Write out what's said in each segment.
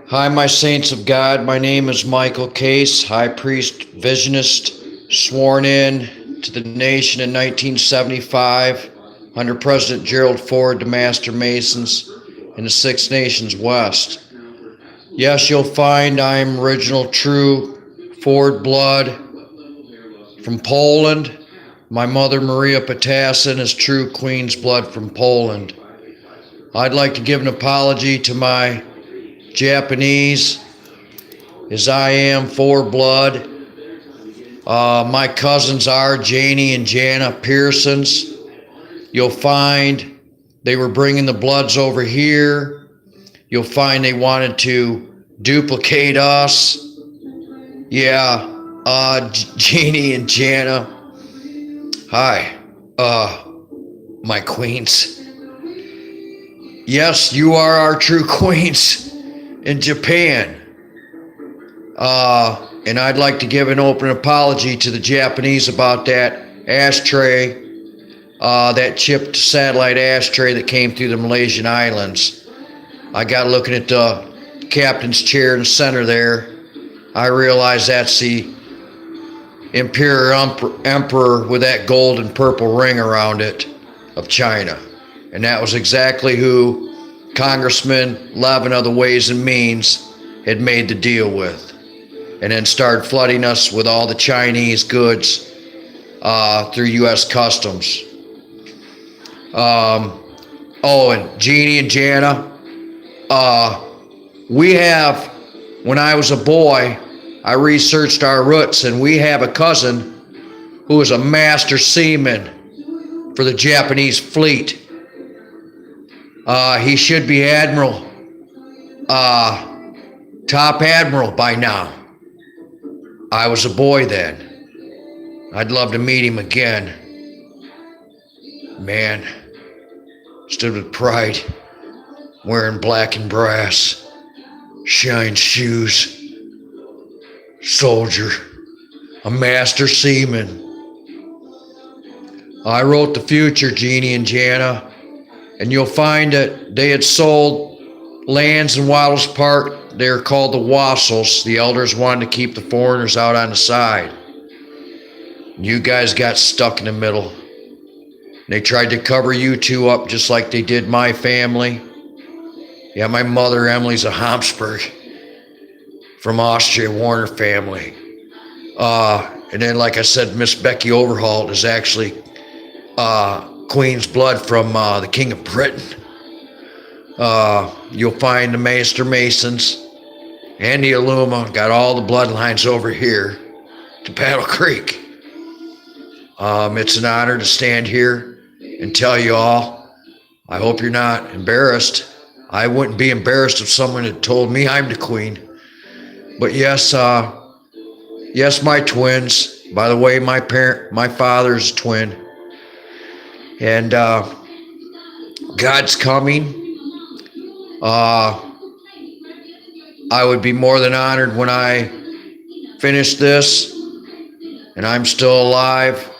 Hi, my saints of God. My name is Michael Case, High Priest Visionist, sworn in to the nation in 1975 under President Gerald Ford, the Master Masons in the Six Nations West. Yes, you'll find I'm original, true Ford blood from Poland. My mother, Maria Potassin, is true Queen's blood from Poland. I'd like to give an apology to my Japanese, as I am for blood. My cousins are Janie and Jana Pearsons. You'll find they were bringing the Bloods over here. You'll find they wanted to duplicate us. Yeah, Janie and Jana. Hi, my queens. Yes, you are our true queens in Japan. And I'd like to give an open apology to the Japanese about that ashtray, that chipped satellite ashtray that came through the Malaysian islands. I got looking at the captain's chair in the center there. I realized that's the Imperial Emperor with that gold and purple ring around it of China. And that was exactly who Congressman Levin of the Ways and Means had made the deal with. And then started flooding us with all the Chinese goods through U.S. Customs. And Jeannie and Jana, when I was a boy, I researched our roots, and we have a cousin who is a master seaman for the Japanese fleet. He should be Admiral, Top Admiral by now. I was a boy then. I'd love to meet him again. Man, stood with pride, wearing black and brass, shine shoes, soldier, a master seaman. I wrote the future, Jeannie and Jana, and you'll find that they had sold lands in Waddles Park. They were called the Wassels. The elders wanted to keep the foreigners out on the side. You guys got stuck in the middle. They tried to cover you two up just like they did my family. Yeah, my mother, Emily's a Habsburg from Austria, Warner family. And then, like I said, Miss Becky Overholt is actually Queen's blood from the King of Britain. You'll find the Master Masons and the Illuma got all the bloodlines over here to Battle Creek. It's an honor to stand here and tell you all. I hope you're not embarrassed. I wouldn't be embarrassed if someone had told me I'm the queen. But yes, my twins. By the way, my father's a twin. And God's coming. I would be more than honored when I finish this and I'm still alive.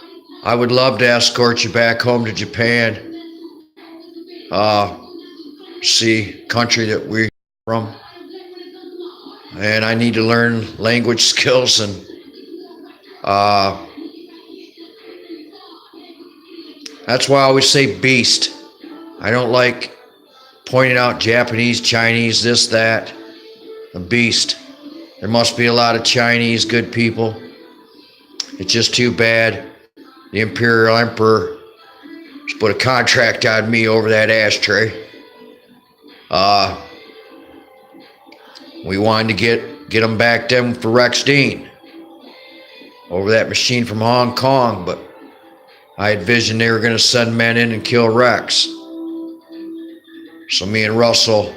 I would love to escort you back home to Japan. See country that we're from. And I need to learn language skills, and that's why I always say beast. I don't like pointing out Japanese, Chinese, this, that. A beast. There must be a lot of Chinese good people. It's just too bad the Imperial Emperor just put a contract on me over that ashtray. We wanted to get them back then for Rex Dean over that machine from Hong Kong, but I had visioned they were going to send men in and kill Rex. So me and Russell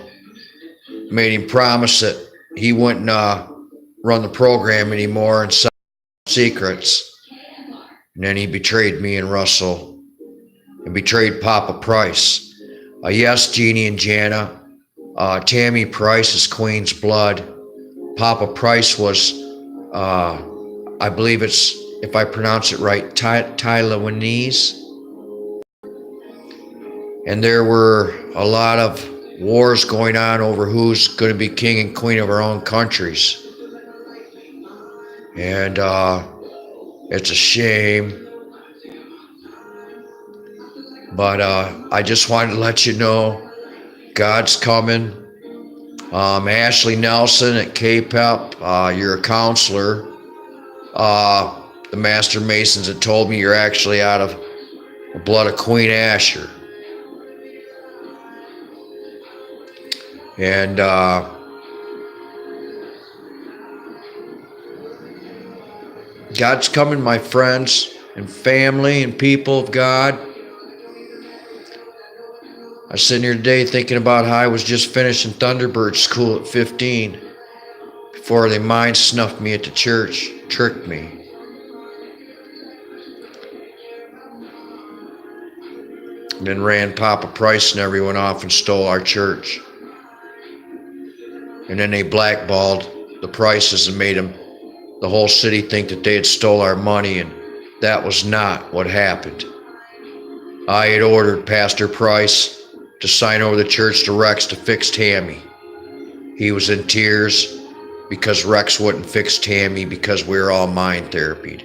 made him promise that he wouldn't run the program anymore and sell secrets. And then he betrayed me and Russell and betrayed Papa Price. Yes, Jeannie and Jana. Tammy Price is Queen's blood. Papa Price was, I believe it's, if I pronounce it right, Taiwanese. And there were a lot of wars going on over who's going to be king and queen of our own countries. And it's a shame. But I just wanted to let you know God's coming. Ashley Nelson at KPEP, you're a counselor. The Master Masons had told me you're actually out of the blood of Queen Asher. And God's coming, my friends and family and people of God. I was sitting here today thinking about how I was just finishing Thunderbird school at 15 before they mind snuffed me at the church, tricked me. And then ran Papa Price and everyone off and stole our church. And then they blackballed the Prices and made them, the whole city, think that they had stole our money, and that was not what happened. I had ordered Pastor Price to sign over the church to Rex to fix Tammy. He was in tears because Rex wouldn't fix Tammy because we were all mind therapied.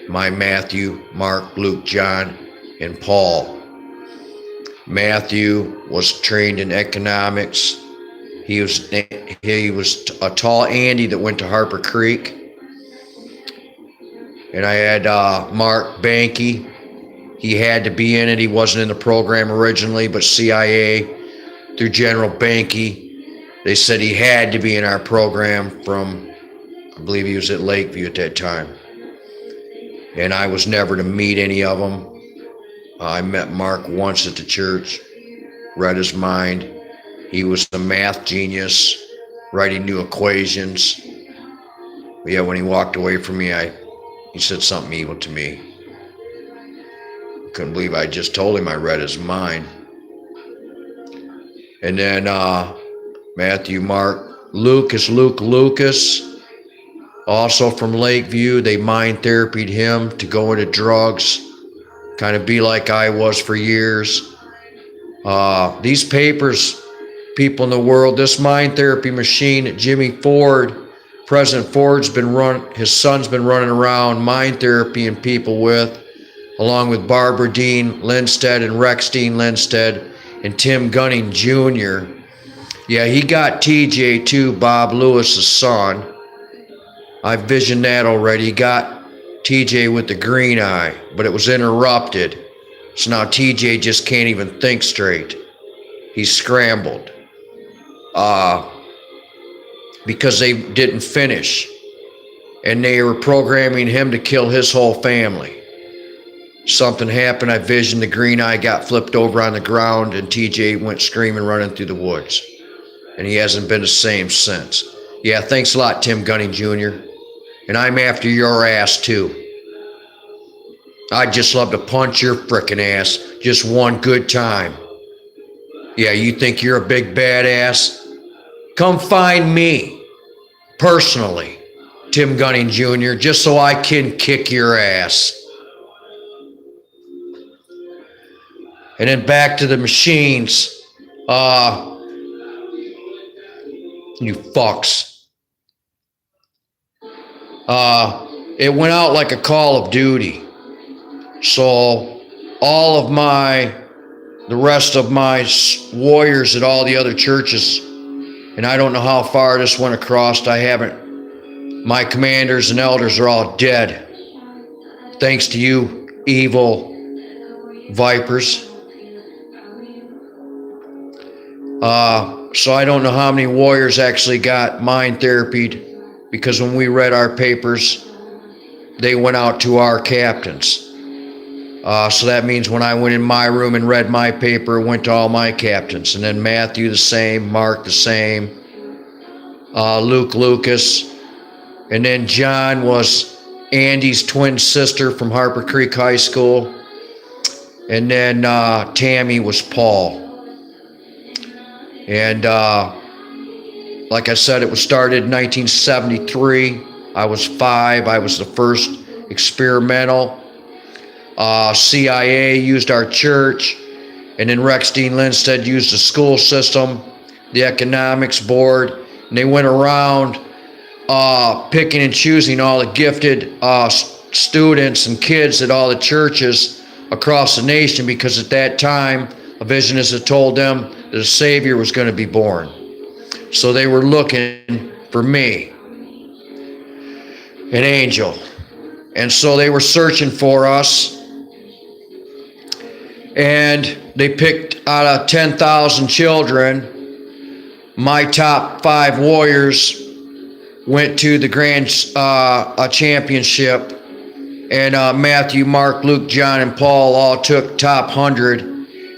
My Matthew, Mark, Luke, John, and Paul. Matthew was trained in economics. He was a tall Andy that went to Harper Creek. And I had Mark Banky. He had to be in it. He wasn't in the program originally, but CIA, through General Banky, they said he had to be in our program from, I believe he was at Lakeview at that time. And I was never to meet any of them. I met Mark once at the church, read his mind. He was a math genius, writing new equations. But yeah, when he walked away from me, he said something evil to me. Couldn't believe I just told him I read his mind. And then Matthew, Mark, Luke is Luke Lucas, also from Lakeview. They mind therapied him to go into drugs, kind of be like I was for years. These papers, people in the world, this mind therapy machine that Jimmy Ford, President Ford's his son's been running around mind therapy and people with, along with Barbara Dean Lindstedt and Rex Dean Lindstedt and Tim Gunning Jr. Yeah, he got TJ too, Bob Lewis's son. I visioned that already. He got TJ with the green eye, but it was interrupted. So now TJ just can't even think straight. He's scrambled. Because they didn't finish. And they were programming him to kill his whole family. Something happened. I visioned the green eye got flipped over on the ground and TJ went screaming, running through the woods. And he hasn't been the same since. Yeah, thanks a lot, Tim Gunning Jr. And I'm after your ass too. I'd just love to punch your frickin' ass just one good time. Yeah, you think you're a big badass? Come find me, personally, Tim Gunning Jr., just so I can kick your ass. And then back to the machines. You fucks. It went out like a Call of Duty. So all of the rest of my warriors at all the other churches, and I don't know how far this went across, my commanders and elders are all dead. Thanks to you, evil vipers. So I don't know how many warriors actually got mind therapied, because when we read our papers, they went out to our captains. So that means when I went in my room and read my paper, it went to all my captains. And then Matthew the same, Mark the same, Luke Lucas. And then John was Andy's twin sister from Harper Creek High School. And then Tammy was Paul. And like I said, it was started in 1973. I was 5. I was the first experimental. CIA used our church, and then Rex Dean Lindstedt used the school system the economics board, and they went around picking and choosing all the gifted students and kids at all the churches across the nation, because at that time a visionist had told them that a Savior was going to be born. So they were looking for me, an angel. And so they were searching for us, and they picked out of 10,000 children. My top 5 warriors went to the grand championship, and Matthew, Mark, Luke, John, and Paul all took top 100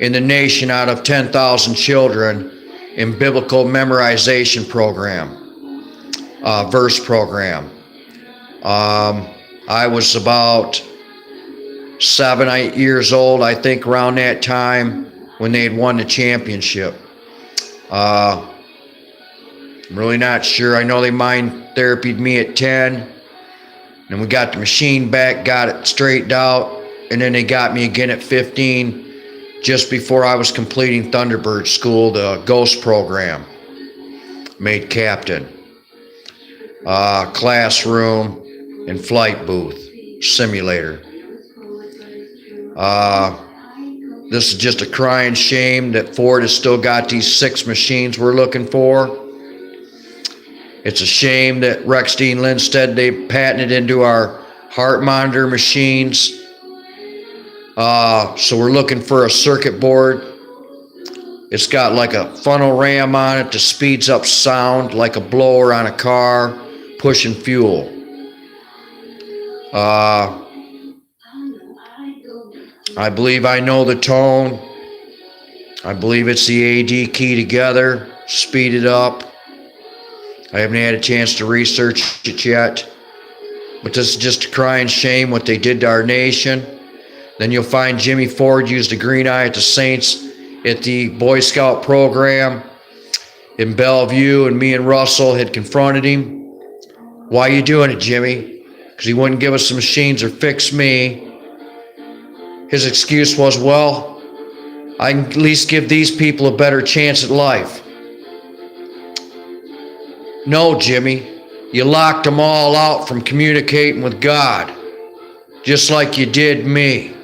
in the nation out of 10,000 children in biblical memorization program, verse program. I was about 7, 8 years old, I think, around that time when they had won the championship. I'm really not sure. I know they mind therapied me at 10. And we got the machine back, got it straightened out, and then they got me again at 15, just before I was completing Thunderbird School, the Ghost program. Made captain. Classroom and flight booth simulator. This is just a crying shame that Ford has still got these 6 machines we're looking for. It's a shame that Rex Dean Lindstedt, they patented into our heart monitor machines. So we're looking for a circuit board. It's got like a funnel ram on it that speeds up sound like a blower on a car pushing fuel. I believe I know the tone. I believe it's the AD key together, speed it up. I haven't had a chance to research it yet, but this is just a crying shame what they did to our nation. Then you'll find Jimmy Ford used a green eye at the Saints at the Boy Scout program in Bellevue, and me and Russell had confronted him. Why are you doing it, Jimmy? Because he wouldn't give us the machines or fix me. His excuse was, well, I can at least give these people a better chance at life. No, Jimmy, you locked them all out from communicating with God, just like you did me.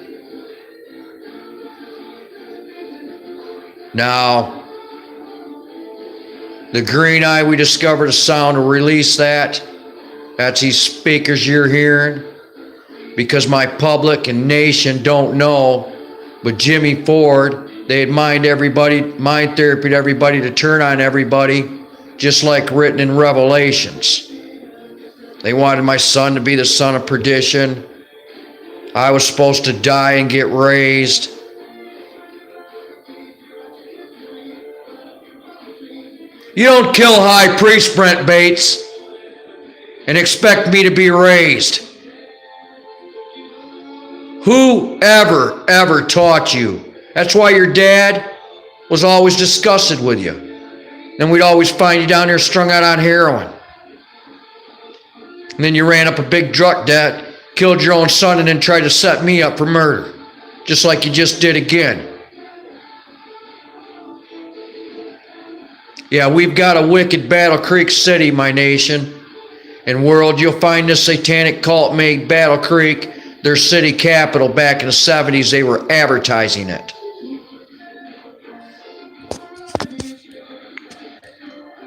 Now, the green eye, we discovered a sound to release that. That's these speakers you're hearing. Because my public and nation don't know, but Jimmy Ford, they had mind therapied everybody to turn on everybody, just like written in Revelations. They wanted my son to be the son of perdition. I was supposed to die and get raised. You don't kill High Priest Brent Bates and expect me to be raised. Who ever taught you? That's why your dad was always disgusted with you. Then we'd always find you down there strung out on heroin. And then you ran up a big drug debt, killed your own son, and then tried to set me up for murder. Just like you just did again. Yeah, we've got a wicked Battle Creek city, my nation. And world, you'll find this satanic cult made Battle Creek their city capital. Back in the 70s, they were advertising it.